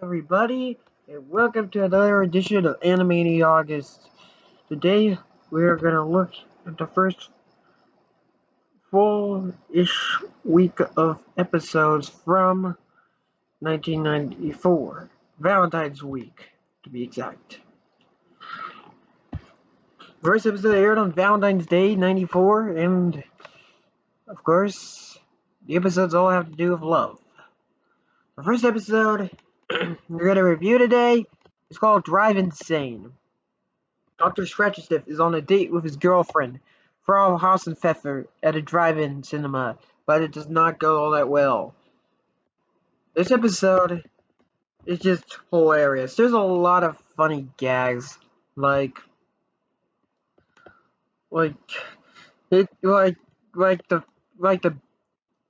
everybody, and welcome to another edition of Animaniaugust. Today, we are going to look at the first full-ish week of episodes from 1994. Valentine's Week, to be exact. First episode aired on Valentine's Day, 94, and, of course, the episodes all have to do with love. The first episode we're going to review today is called Drive Insane. Dr. Scratchestiff is on a date with his girlfriend, Frau Hassenpfeffer, at a drive-in cinema, but it does not go all that well. This episode is just hilarious. There's a lot of funny gags, like like it like the like the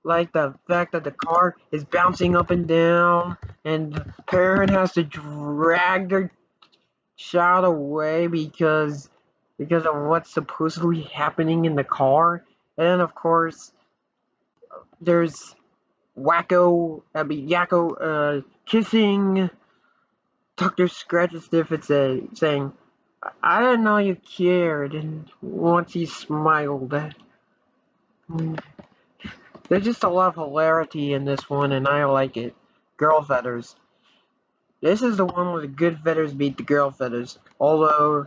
like the fact that the car is bouncing up and down, and the parent has to drag their child away because of what's supposedly happening in the car. And then of course there's Yakko kissing Dr. Scratchestiff and saying, I didn't know you cared, and once he smiled. There's just a lot of hilarity in this one, and I like it. Girl feathers. This is the one where the good feathers beat the girl feathers, although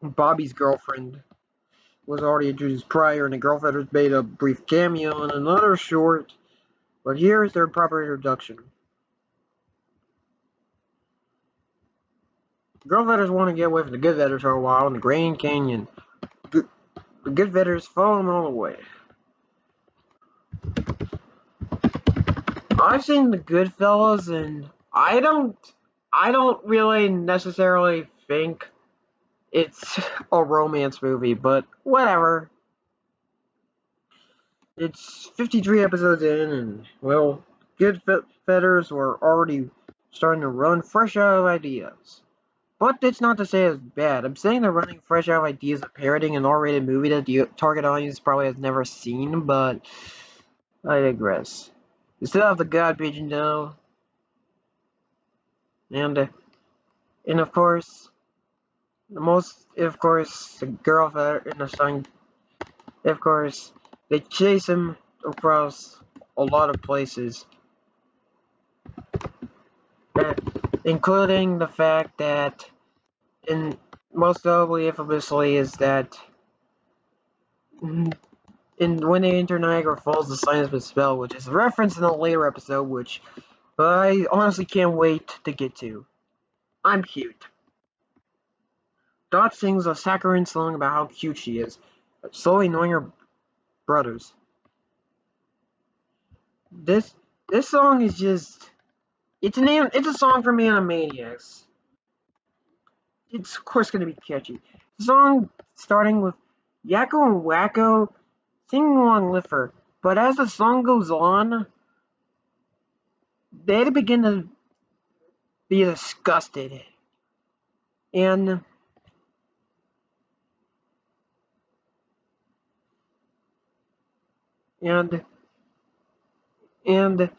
Bobby's girlfriend was already introduced prior, and the girl feathers made a brief cameo in another short, but here is their proper introduction. Girl feathers want to get away from the good feathers for a while in the Grand Canyon. The good feathers follow them all the way. I've seen the Goodfellas, and I don't really necessarily think it's a romance movie, but whatever. It's 53 episodes in, and, well, good feathers were already starting to run fresh out of ideas. But that's not to say it's bad. I'm saying they're running fresh out of ideas of parroting an R-rated movie that the target audience probably has never seen, but I digress. You still have the God Pigeon, though. And of course, the girl feather in the sun, of course, they chase him across a lot of places. Including the fact that, and most notably, infamously, is that when they enter Niagara Falls, the sign has been spelled, which is a reference in a later episode, which I honestly can't wait to get to. I'm cute. Dot sings a saccharine song about how cute she is, slowly annoying her brothers. This song is just it's a song from Animaniacs. It's of course gonna be catchy. The song starting with Yakko and Wacko singing along with her, but as the song goes on, they begin to be disgusted, and and and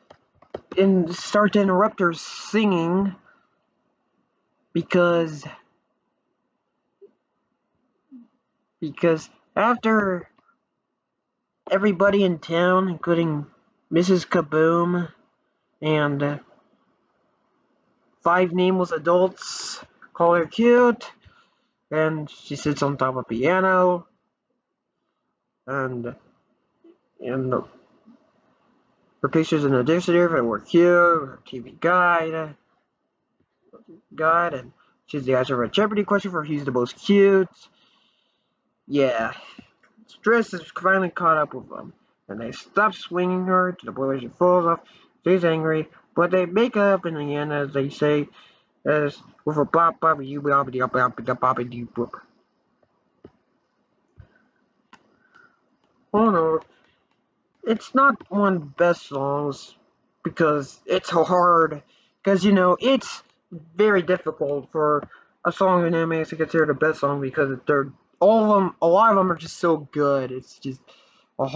and start to interrupt her singing because after everybody in town, including Mrs. Kaboom and five nameless adults, call her cute, and she sits on top of a piano, and her pictures in the dictionary were cute, her TV guide, and she's the answer of a Jeopardy question for who's the most cute. Yeah, stress is finally caught up with them, and they stop swinging her to the point where she falls off. She's angry, but they make up in the end, as they say, as with a bop bop you bop bop bop bop bop boop. Oh no, it's not one of the best songs because it's hard. Because it's very difficult for a song in anime to consider the best song because they're all of them. A lot of them are just so good. It's just a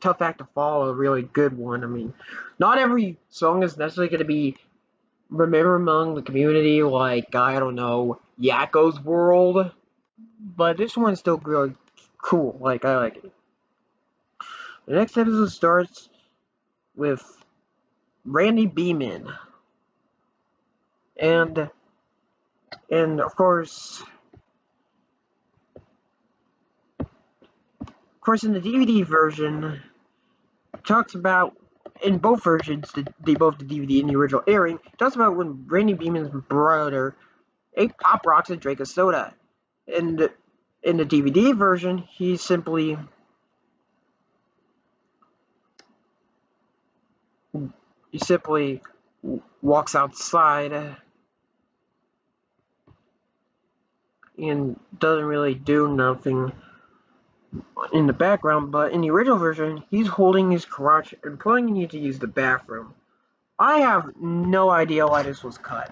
tough act to follow. A really good one. I mean, not every song is necessarily going to be remember among the community, like, I don't know, Yakko's World. But this one's still really cool. Like, I like it. The next episode starts with Randy Beeman. And, of course, in the DVD version, talks about, in both versions, both the DVD and the original airing, talks about when Randy Beeman's brother ate Pop Rocks and drank a soda. And in the DVD version, he simply walks outside and doesn't really do nothing in the background. But in the original version, he's holding his crotch and telling you to use the bathroom. I have no idea why this was cut.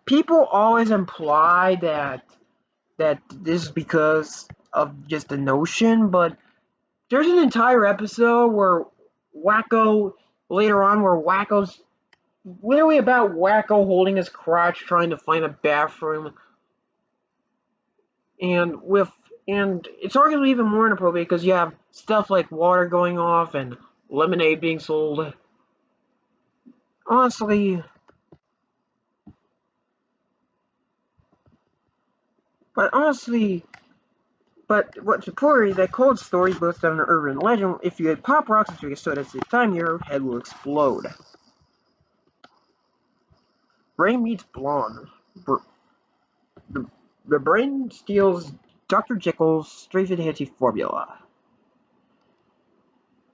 People always imply that this is because of just the notion, but there's an entire episode where Wacko later on where Wacko's literally about Wacko holding his crotch trying to find a bathroom, and it's arguably even more inappropriate because you have stuff like water going off and lemonade being sold. Honestly, but honestly, but what's important is that cold story based on an urban legend. If you had pop rocks and drink a soda at the same time, your head will explode. Brain meets blonde. The, the brain steals Dr. Jekyll's straight-to-the formula.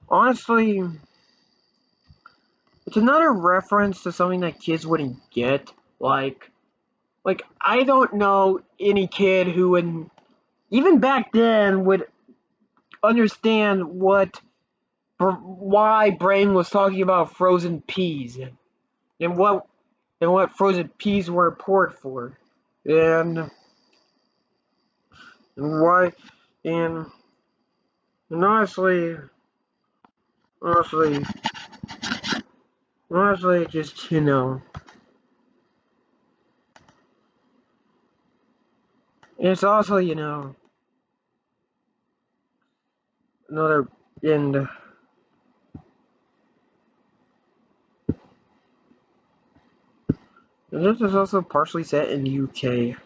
Honestly, it's another reference to something that kids wouldn't get. Like I don't know any kid who would, even back then, would understand why Brain was talking about frozen peas and what frozen peas were important for, and why, and, and honestly, just it's also another and. And this is also partially set in the UK.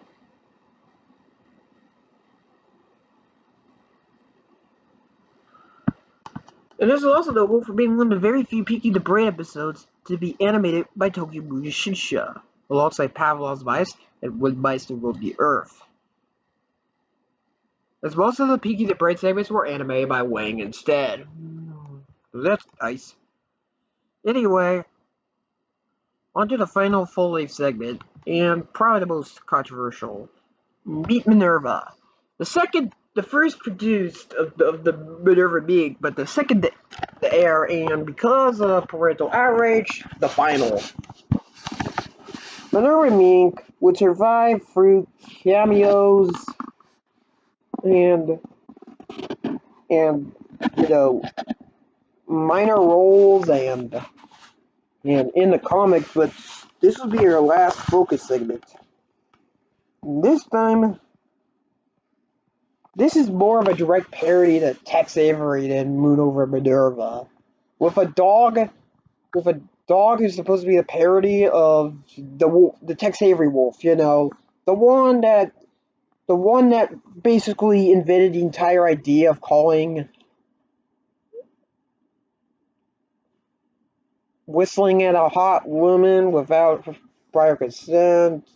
And this is also notable for being one of the very few Peaky the Brain episodes to be animated by Tokyo Mushinsha, alongside Pavlov's Mice and Wood Mice to Rule the Earth. As most of the Peaky the Brain segments were animated by Wang instead. That's nice. Anyway, onto the final full-length segment, and probably the most controversial. Meet Minerva. The first produced of the Minerva being, but the second to air, and because of parental outrage, the final. Minerva Mink would survive through cameos and and minor roles and in the comics, but this will be her last focus segment. This time, this is more of a direct parody to Tex Avery than Moon Over Minerva, with a dog who's supposed to be a parody of the Tex Avery wolf. The one that basically invented the entire idea of calling whistling at a hot woman without prior consent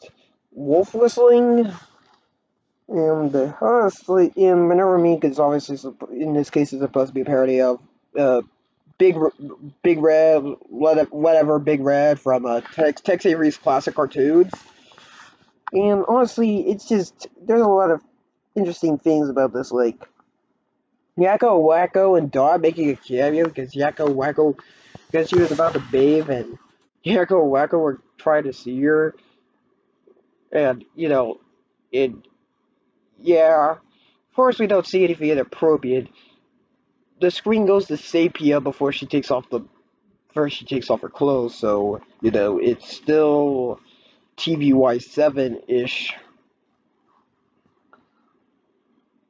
wolf whistling. And honestly, in Minerva Mink is obviously, in this case, is supposed to be a parody of Big Big Red, whatever Big Red from Tex Avery's classic cartoons. And honestly, it's just there's a lot of interesting things about this, like Yakko Wacko and Dot making a cameo because Yakko Wacko, because she was about to bathe and Yakko Wacko were trying to see her, and it yeah. Of course, we don't see anything inappropriate. The screen goes to sepia before she takes off the first she takes off her clothes, so, it's still TVY7-ish.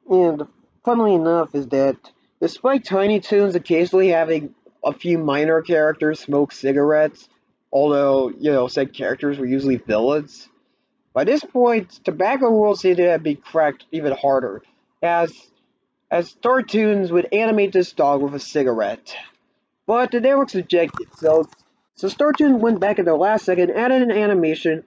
And funnily enough is that despite Tiny Toons occasionally having a few minor characters smoke cigarettes, although, said characters were usually villains, by this point, tobacco rules seem to have been cracked even harder, as cartoons would animate this dog with a cigarette. But the networks objected, so Startoon went back at the last second, added an animation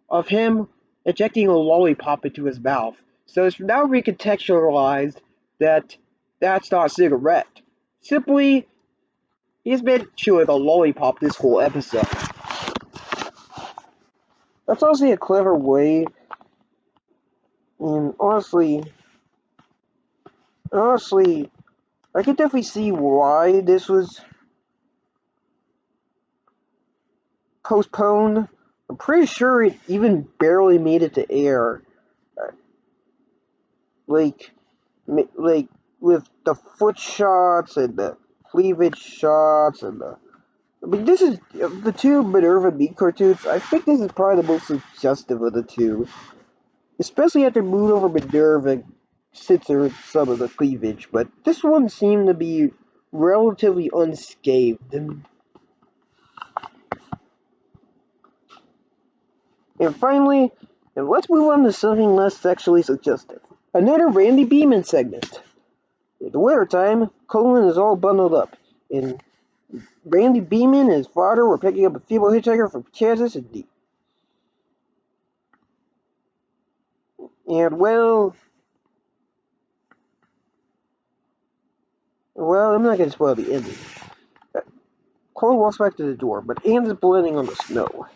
of him ejecting a lollipop into his mouth. So it's now recontextualized that that's not a cigarette. Simply, he's been chewing a lollipop this whole episode. That's honestly a clever way, and honestly, I can definitely see why this was postponed. I'm pretty sure it even barely made it to air. Like, like with the foot shots and the cleavage shots and this is the two Minerva Meat cartoons. I think this is probably the most suggestive of the two, especially after Moon over Minerva censored some of the cleavage. But this one seemed to be relatively unscathed. And finally, let's move on to something less sexually suggestive. Another Randy Beeman segment. In the wintertime, Colin is all bundled up. And Randy Beeman and his father were picking up a feeble hitchhiker from Kansas and I'm not going to spoil the ending. Colin walks back to the door, but Anne is blending on the snow.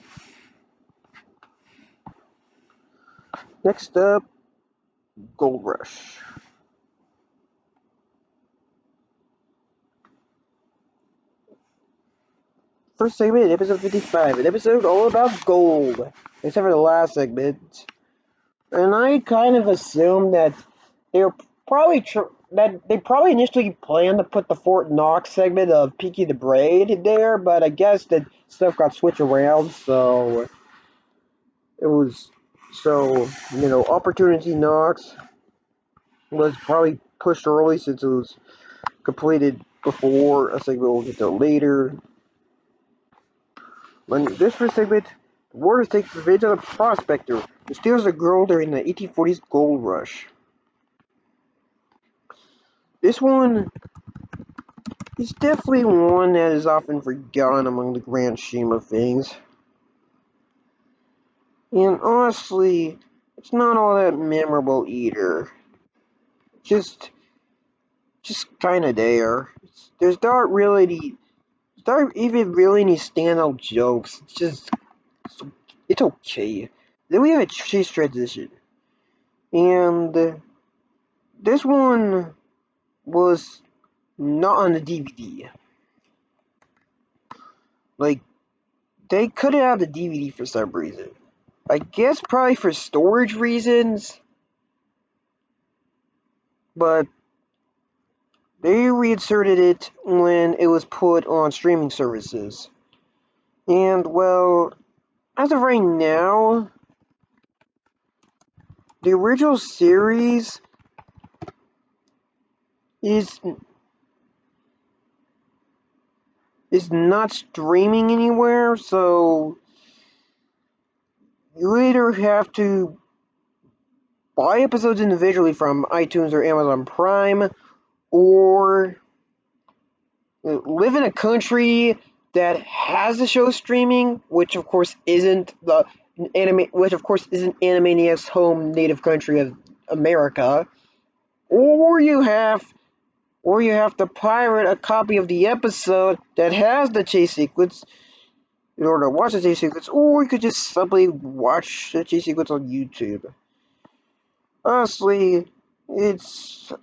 Next up, Gold Rush. First segment, episode 55, an episode all about gold, except for the last segment. And I kind of assumed that they were probably that they probably initially planned to put the Fort Knox segment of Peaky the Braid in there, but I guess that stuff got switched around, so it was Opportunity Knox was probably pushed early since it was completed before a segment we'll get to later. When this first segment, the Warriors take revenge on a prospector who steals a girl during the 1840s gold rush. This one is definitely one that is often forgotten among the grand scheme of things. And honestly, it's not all that memorable either. Just kind of there. There's not even really any standout jokes. It's okay. Then we have a chase transition, and this one was not on the DVD. Like, they cut it out of the DVD for some reason. I guess probably for storage reasons, but they reinserted it when it was put on streaming services. And, well, as of right now, the original series is not streaming anywhere, so you either have to buy episodes individually from iTunes or Amazon Prime, or live in a country that has the show streaming, which of course isn't Animaniacs' home native country of America, or you have to pirate a copy of the episode that has the chase sequence in order to watch the chase sequence, or you could just simply watch the chase sequence on YouTube. Honestly, it's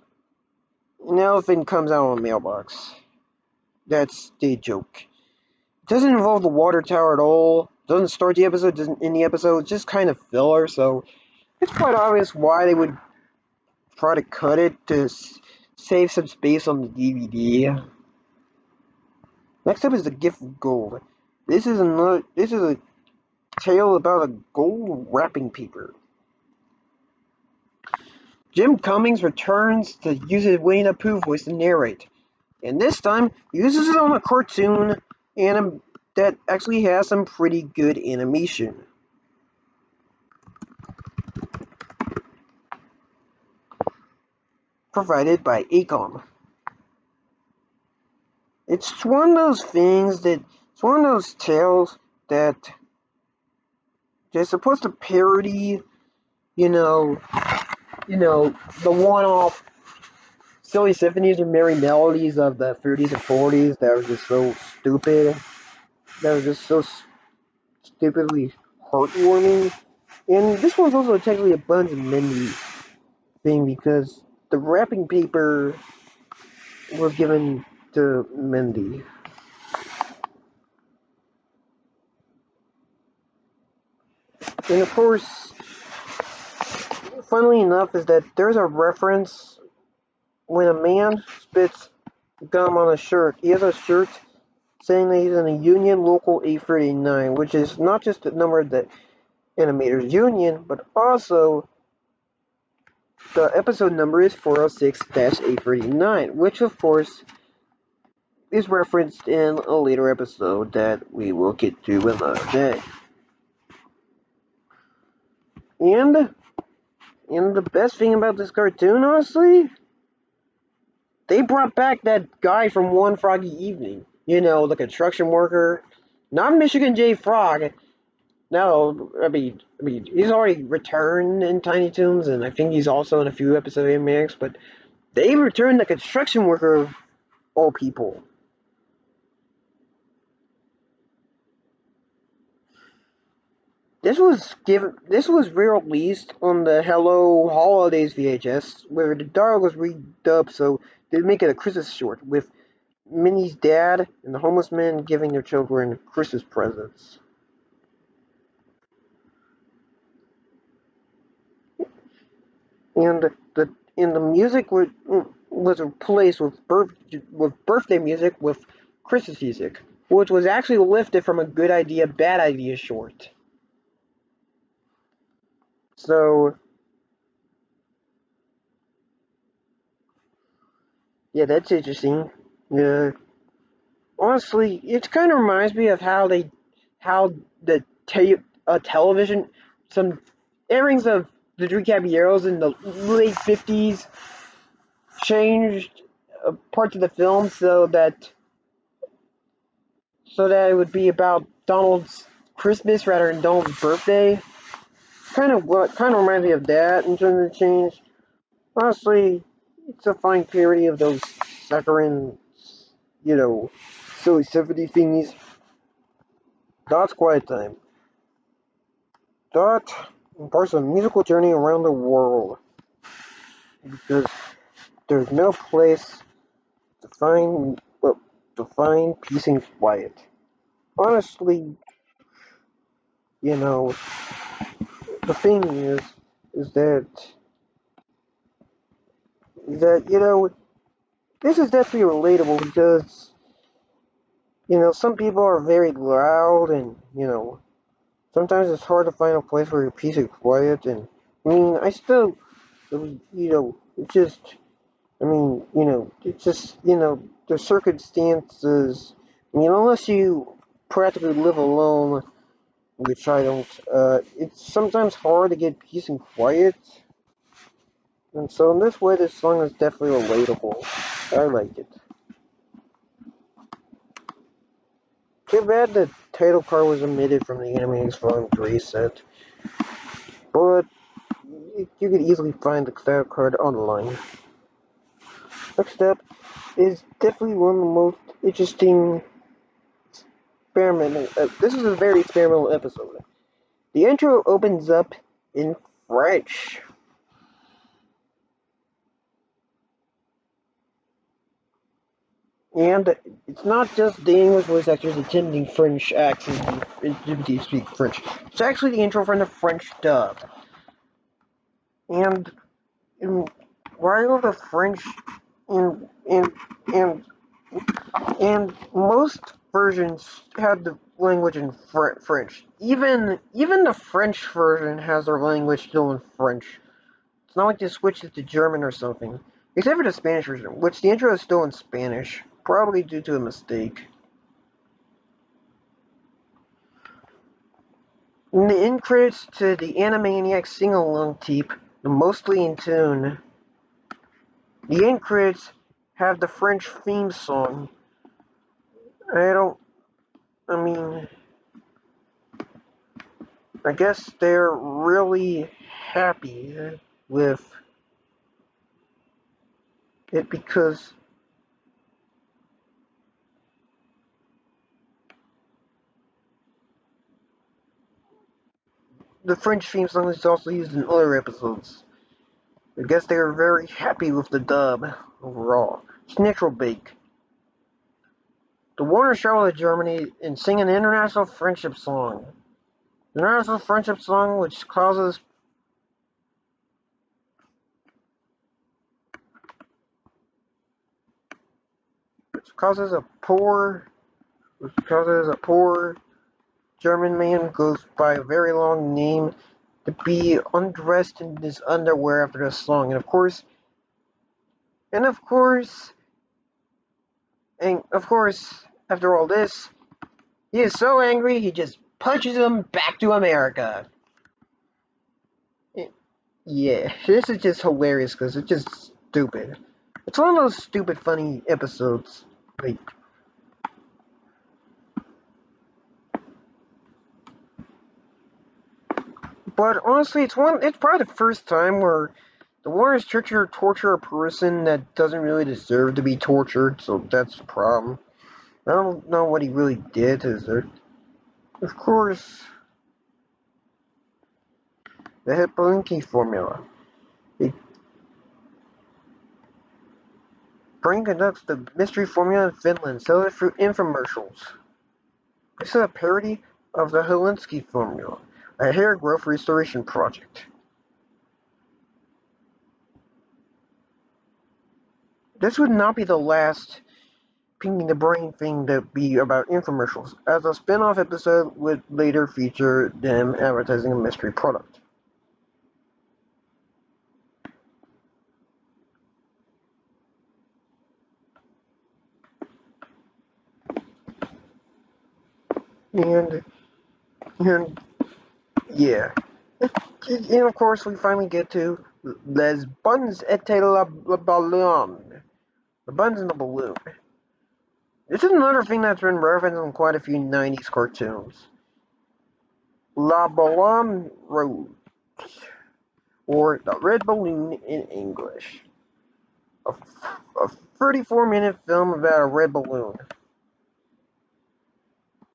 an elephant comes out of a mailbox. That's the joke. It doesn't involve the water tower at all. Doesn't start the episode, doesn't end the episode. It's just kind of filler, so it's quite obvious why they would try to cut it to save some space on the DVD. Next up is the Gift of Gold. This is a tale about a gold wrapping paper. Jim Cummings returns to use his Winnie the Pooh voice to narrate, and this time he uses it on a cartoon that actually has some pretty good animation. Provided by Acom. It's one of those things that it's one of those tales that they're supposed to parody, you know, the one-off silly symphonies and merry melodies of the 30s and 40s that were just so stupid, that were just so stupidly heartwarming. And this one's also technically a Buns and Mindy thing because the wrapping paper was given to Mindy. And of course, funnily enough, is that there's a reference when a man spits gum on a shirt. He has a shirt saying that he's in a Union Local 839, which is not just the number of the animators union, but also the episode number is 406-839, which of course is referenced in a later episode that we will get to another day. And the best thing about this cartoon, honestly, they brought back that guy from One Froggy Evening. You know, the construction worker. Not Michigan J. Frog. No, I mean, he's already returned in Tiny Toons, and I think he's also in a few episodes of Animaniacs, but they returned the construction worker of all people. This was re-released on the Hello Holidays VHS, where the dialogue was redubbed so they'd make it a Christmas short with Minnie's dad and the homeless man giving their children Christmas presents. And the music was replaced with birthday music with Christmas music, which was actually lifted from a Good Idea Bad Idea short. So yeah, that's interesting. Yeah, honestly, it kind of reminds me of how the television, some airings of the Three Caballeros in the late 50s changed parts of the film so that it would be about Donald's Christmas rather than Donald's birthday. Kind of reminds me of that in terms of change. Honestly, it's a fine parody of those saccharine, you know, silly symphony thingies. Dot's Quiet Time. Dot embarks on a musical journey around the world because there's no place to find peace and quiet. Honestly, you know, the thing is that this is definitely relatable because some people are very loud and sometimes it's hard to find a place where you're peace and quiet. And I mean, it just it's just the circumstances. I mean, unless you practically live alone, which I don't, it's sometimes hard to get peace and quiet. And so in this way, this song is definitely relatable. I like it. Too bad the title card was omitted from the Animaniacs Volume 3 set, but you could easily find the title card online. Next up is definitely one of the most interesting experimental. This is a very experimental episode. The intro opens up in French. And it's not just the English voice actors attempting French accents to speak French. It's actually the intro from the French dub. And while the French and and And most versions had the language in French. Even the French version has their language still in French. It's not like they switched it to German or something. Except for the Spanish version, which the intro is still in Spanish, probably due to a mistake. In the end credits to the Animaniacs sing-along tape, mostly in tune, the end credits have the French theme song. I mean, I guess they're really happy with it because the French theme song is also used in other episodes. I guess they were very happy with the dub overall. It's natural bake. The Warners travel to Germany and sing an international friendship song. The international friendship song which causes a poor German man goes by a very long name to be undressed in his underwear after the song. And of course, after all this, he is so angry he just punches him back to America. Yeah, this is just hilarious because it's just stupid. It's one of those stupid, funny episodes. Like, but honestly, It's probably the first time where the Warrens torture a person that doesn't really deserve to be tortured. So that's the problem. I don't know what he really did to deserve. Of course, the Hippolinki formula. The brain conducts the mystery formula in Finland, sells it through infomercials. This is a parody of the Helsinki formula, a hair growth restoration project. This would not be the last Pinky the Brain thing to be about infomercials, as a spin-off episode would later feature them advertising a mystery product. And, and yeah. And of course, we finally get to Les Buns et la Ballon. The buns in the balloon. This is another thing that's been referenced in quite a few 90s cartoons. La Ballon Rose, or The Red Balloon in English. A 34-minute film about a red balloon.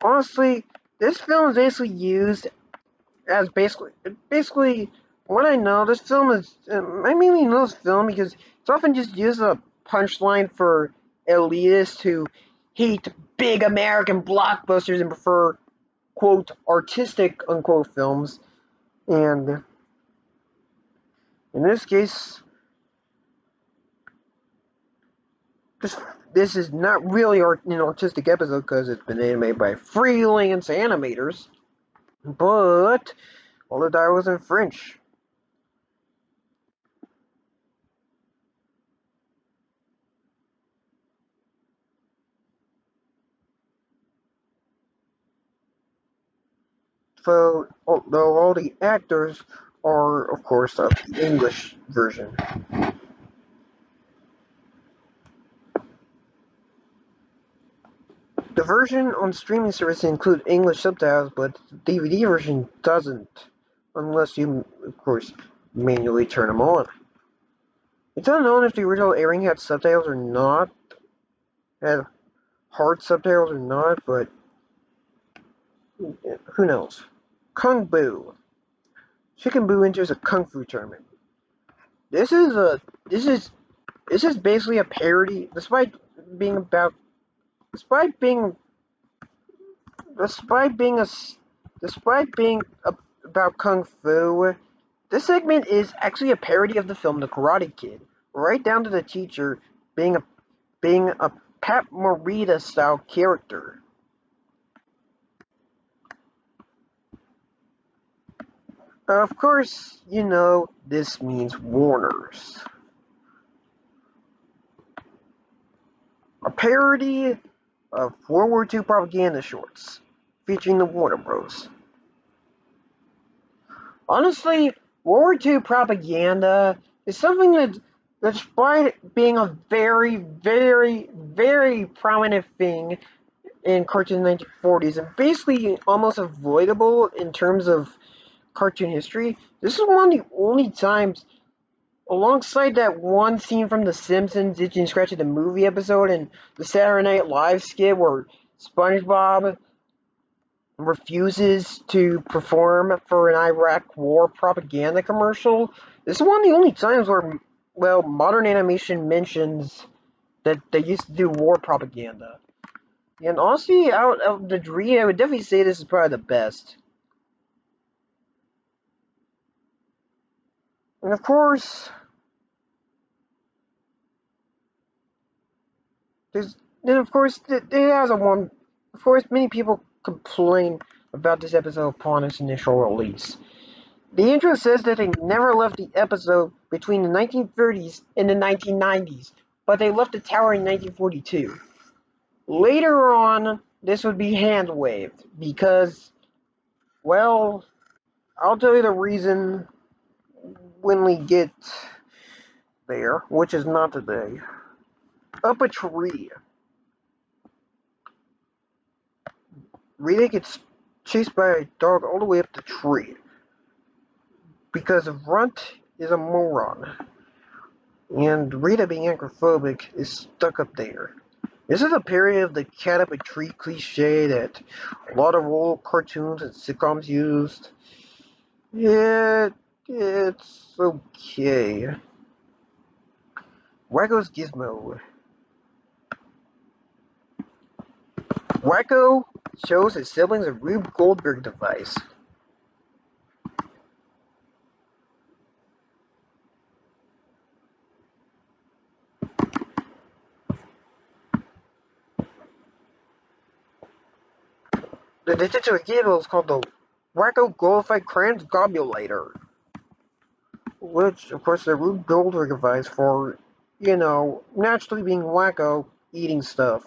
Honestly, this film is basically used as basically what I know. This film is I mainly know this film because it's often just used as a punchline for elitists who hate big American blockbusters and prefer quote artistic unquote films. And in this case, this this is not really an artistic episode because it's been animated by freelance animators, but all the dialogue was in French. So, although all the actors are, of course, of the English version. The version on streaming services include English subtitles, but the DVD version doesn't, unless you, of course, manually turn them on. It's unknown if the original airing had subtitles or not, had hard subtitles or not, but who knows? Kung Fu. Chicken Boo enters a kung fu tournament. This is a this is this is basically a parody, being about despite being despite being a despite being about kung fu. This segment is actually a parody of the film The Karate Kid, right down to the teacher being a being a Pat Morita style character. Of course, you know this means Warner's. A parody of World War II propaganda shorts featuring the Warner Bros. Honestly, World War II propaganda is something that, despite being a very, very, very prominent thing in cartoon 1940s and basically almost avoidable in terms of cartoon history, this is one of the only times, alongside that one scene from The Simpsons, Itchy and Scratchy the movie episode, and the Saturday Night Live skit where SpongeBob refuses to perform for an Iraq war propaganda commercial. This is one of the only times where, well, modern animation mentions that they used to do war propaganda. And honestly, out of the three, I would definitely say this is probably the best. And of course, there's then of course it has a one. Of course, many people complain about this episode upon its initial release. The intro says that they never left the episode between the 1930s and the 1990s, but they left the tower in 1942. Later on, this would be hand-waved because, well, I'll tell you the reason when we get there, which is not today. Up a tree. Rita gets chased by a dog all the way up the tree because Runt is a moron, and Rita, being acrophobic, is stuck up there. This is a period of the cat up a tree cliche that a lot of old cartoons and sitcoms used. Yeah, it's okay. Wacko's Gizmo. Wacko shows his siblings a Rube Goldberg device. The digital cable is called the Wacko Glorified Transgobulator, which, of course, is a Rube Goldberg device for, naturally being wacko, eating stuff.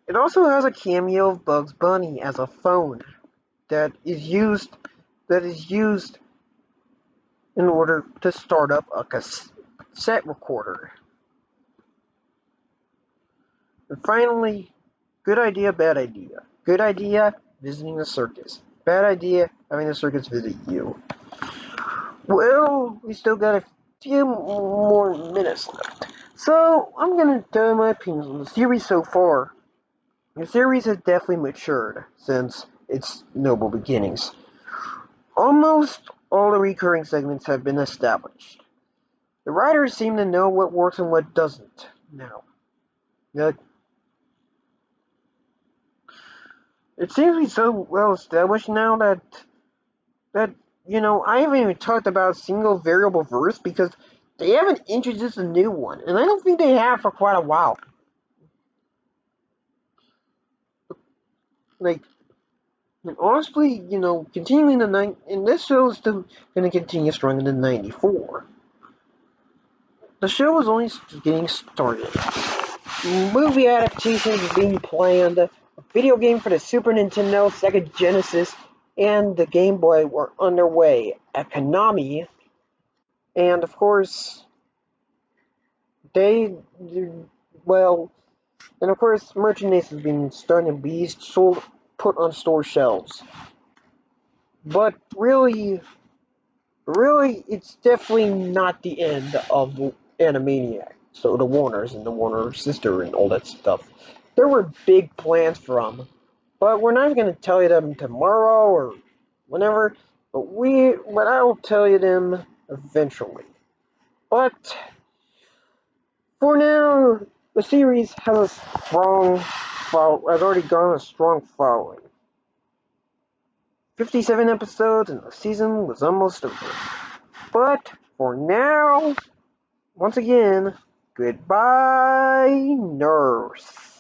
It also has a cameo of Bugs Bunny as a phone that is used in order to start up a cassette recorder. And finally, good idea, bad idea. Good idea, visiting the circus. Bad idea, having the circus visit you. Well, we still got a few more minutes left. So, I'm gonna tell you my opinions on the series so far. The series has definitely matured since its noble beginnings. Almost all the recurring segments have been established. The writers seem to know what works and what doesn't now. It seems to be so well established now that I haven't even talked about single variable verse because they haven't introduced a new one, and I don't think they have for quite a while. Like, and honestly, continuing and this show is still going to continue strong into '94. The show is only getting started. Movie adaptations are being planned. A video game for the Super Nintendo, Sega Genesis, and the Game Boy were underway at Konami. And of course, they, well, and of course, merchandise has been starting to be sold, put on store shelves. But really, it's definitely not the end of Animaniac. So the Warners and the Warner sister and all that stuff. There were big plans for them, but we're not going to tell you them tomorrow or whenever. But I will tell you them eventually. But for now, the series has a has already gone a strong following. 57 episodes and the season was almost over. But for now, once again, goodbye, nurse.